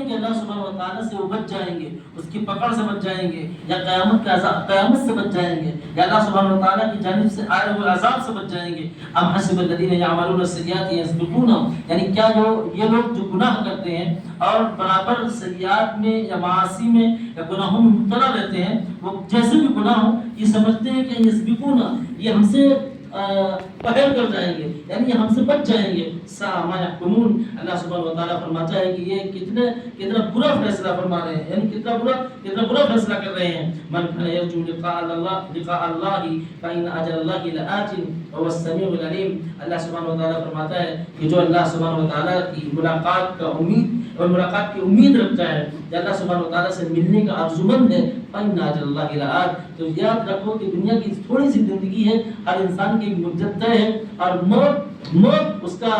کہ اللہ سبحانہ و تعالیٰ سے وہ بچ جائیں گے، اس کی پکڑ سے بچ جائیں گے، یا قیامت سے بچ جائیں گے، یا اللہ سبحانہ و تعالیٰ کی جانب سے آئے ہوئے عذاب سے بچ جائیں گے۔ ام حسب الذین یعملون السیئات یسبقون، یعنی کیا یہ لوگ جو گناہ کرتے ہیں اور برابر سیئات میں یا معاصی میں یا گناہوں میں مبتلا رہتے ہیں، وہ جیسے بھی گناہ ہو یہ سمجھتے ہیں کہ یسبقون، یہ ہم سے پہل کر جائیں گے، یعنی یہ ہم سے بچ جائیں گے۔ ساء ما یحکمون، اللہ سبحانہ و تعالیٰ فرماتا ہے کہ یہ کتنا برا فیصلہ فرما رہے ہیں، یعنی کتنا برا فیصلہ کر رہے ہیں۔ من کان یرجو لقاء اللہ فإن أجل الله لآت وهو السمیع العلیم، اللہ سبحانہ و تعالیٰ فرماتا ہے کہ جو اللہ سبحانہ و تعالیٰ کی ملاقات کی امید رکھتا ہے، یا اللہ سبحانہ و تعالیٰ سے ملنے کا آرزومند ہے، فإن أجل الله لآت، تو یاد رکھو کہ دنیا کی تھوڑی سی زندگی ہے، ہر انسان کی ایک مدت طے ہے، اور موت اس کا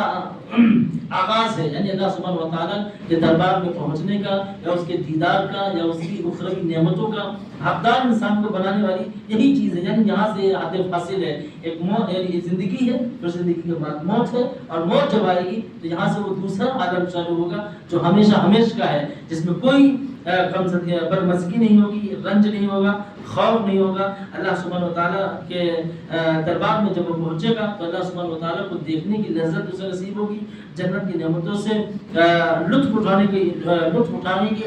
آغاز ہے، یعنی اللہ سبحانہ و تعالیٰ کے دربار میں پہنچنے کا، یا اس کے دیدار کا، یا اس کی اخروی نعمتوں کا حقدار انسان کو بنانے والی یہی چیز ہے، یعنی یہاں سے ہدف حاصل ہے۔ ایک موت یعنی زندگی ہے، پھر زندگی کے بعد موت ہے، اور موت جب آئے گی تو یہاں سے وہ دوسرا عالم چالو ہوگا جو ہمیشہ کا ہے، جس میں کوئی برمزگی نہیں ہوگی، رنج نہیں ہوگا، خوف نہیں ہوگا۔ اللہ سبحانہ و تعالیٰ کے دربار میں جب وہ پہنچے گا تو اللہ سبحانہ و تعالیٰ کو دیکھنے کی لذت اسے نصیب ہوگی، جنت کی نعمتوں سے لطف اٹھانے کی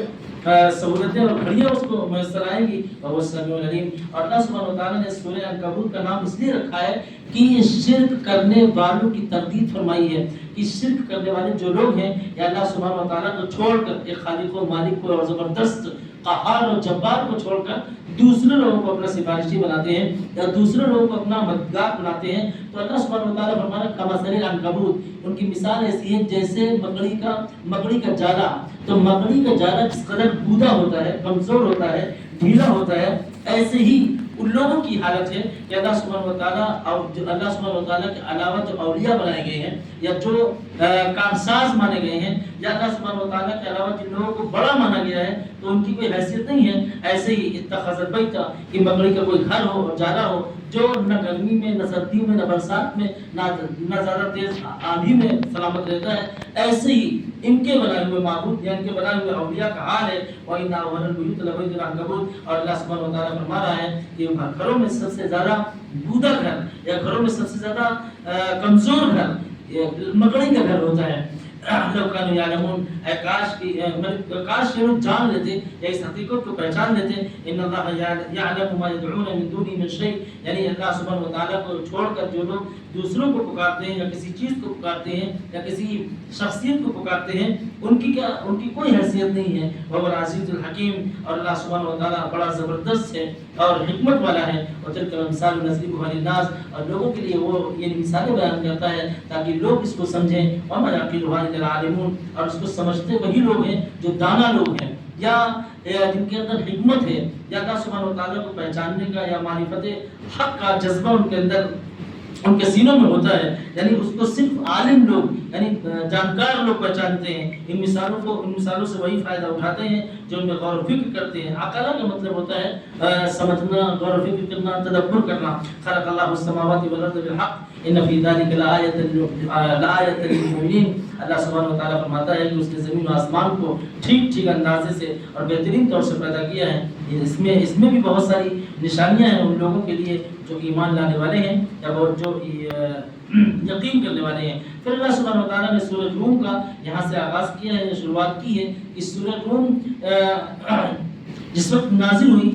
سہولتیں اور گھڑیاں اس کو میسر آئیں گی، اور وہ سمیع العلیم۔ اور اللہ سبحانہ و تعالیٰ نے سورہ عنکبوت کا نام اس لیے رکھا ہے کہ یہ شرک کرنے والوں کی تردید فرمائی ہے کہ شرک کرنے والے جو لوگ ہیں، یا اللہ سبحانہ و تعالیٰ کو چھوڑ کر ایک خالق و مالک کو اور زبردست قہار اور جبار کو چھوڑ کر دوسرے لوگوں کو اپنا سفارشی بناتے ہیں، یا دوسرے لوگوں کو اپنا مددگار بناتے ہیں، تو اللہ سبحانہ و تعالیٰ فرماتا ہے کمثل العنکبوت، ان کی مثال ایسی ہے جیسے مکڑی کا جالا۔ تو مکڑی کا جالا جس قدر بودا ہوتا ہے، کمزور ہوتا ہے، ڈھیلا ہوتا ہے، ایسے ہی ان لوگوں کی حالت ہے کہ اللہ سبحانہ و تعالیٰ کے علاوہ جو اولیاء بنائے گئے ہیں، یا جو کارساز مانے گئے ہیں، یا اللہ سبحانہ و تعالیٰ کے علاوہ جن لوگوں کو بڑا مانا گیا ہے، تو ان کی کوئی حیثیت نہیں ہے۔ ایسے ہی اتخذت بیتا، کہ مکڑی کا کوئی گھر ہو اور جالا ہو، جو نہ گرمی میں، نہ سردی میں، نہ برسات میں، نہ زیادہ تیز آندھی میں سلامت رہتا ہے، ایسے ہی ان کے بنائے ہوئے معبود یا ان کے بنائے ہوئے اولیاء کا حال ہے۔ وَإِنَّ أَوْهَنَ الْبُيُوتِ لَبَيْتُ الْعَنكَبُوتِ، اور اللہ سبحانہ و تعالیٰ فرما رہا ہے کہ گھروں میں سب سے زیادہ بودا گھر، یا گھروں میں سب سے زیادہ کمزور گھر مکڑی کا گھر ہوتا ہے۔ لو کانوا یعلمون، کاش یہ لوگ جان لیتے یا اس حقیقت کو پہچان لیتے، ان اللہ یعلم ما یدعون من دونه من شیء، یعنی اللہ سبحانہ و تعالیٰ کو چھوڑ کر جو لوگ دوسروں کو پکارتے ہیں، یا کسی چیز کو پکارتے ہیں، یا کسی شخصیت کو پکارتے ہیں، ان کی کوئی حیثیت نہیں ہے۔ وہ العزیز الحکیم، اور اللہ سبحانہ و تعالیٰ بڑا زبردست ہے اور حکمت والا ہے۔ اور تلک الامثال نضربها للناس، اور لوگوں کے لیے وہ یہ مثالیں بیان کرتا ہے تاکہ لوگ اس کو سمجھیں۔ وما يعقلها الا العالمون، اور اس کو سمجھتے وہی لوگ ہیں جو دانا لوگ ہیں، یا جن کے اندر حکمت ہے، یا اللہ سبحانہ و تعالیٰ کو پہچاننے کا یا معرفت حق کا جذبہ ان کے اندر، ان کے سینوں میں ہوتا ہے، یعنی اس کو صرف عالم لوگ یعنی جانکار لوگ پہچانتے ہیں۔ ان مثالوں سے وہی فائدہ اٹھاتے ہیں جو ان میں غور و فکر کرتے ہیں۔ عقلہ کا مطلب ہوتا ہے سمجھنا، غور و فکر کرنا، تدبر کرنا۔ خلق اللہ السماوات والارض بالحق ان فی ذلک لآیۃ للمؤمنین، اللہ سبحانہ و تعالیٰ فرماتا ہے کہ اس نے زمین و آسمان کو ٹھیک اندازے سے اور بہترین طور سے پیدا کیا ہے۔ اس میں بھی بہت ساری نشانیاں ہیں ان لوگوں کے لیے جو ایمان لانے والے ہیں، یا جو یقین کرنے والے ہیں۔ پھر اللہ سبحانہ و تعالیٰ نے سورہ روم کا یہاں سے آغاز کیا ہے، شروعات کی ہے۔ اس سورہ روم جس وقت نازل ہوئی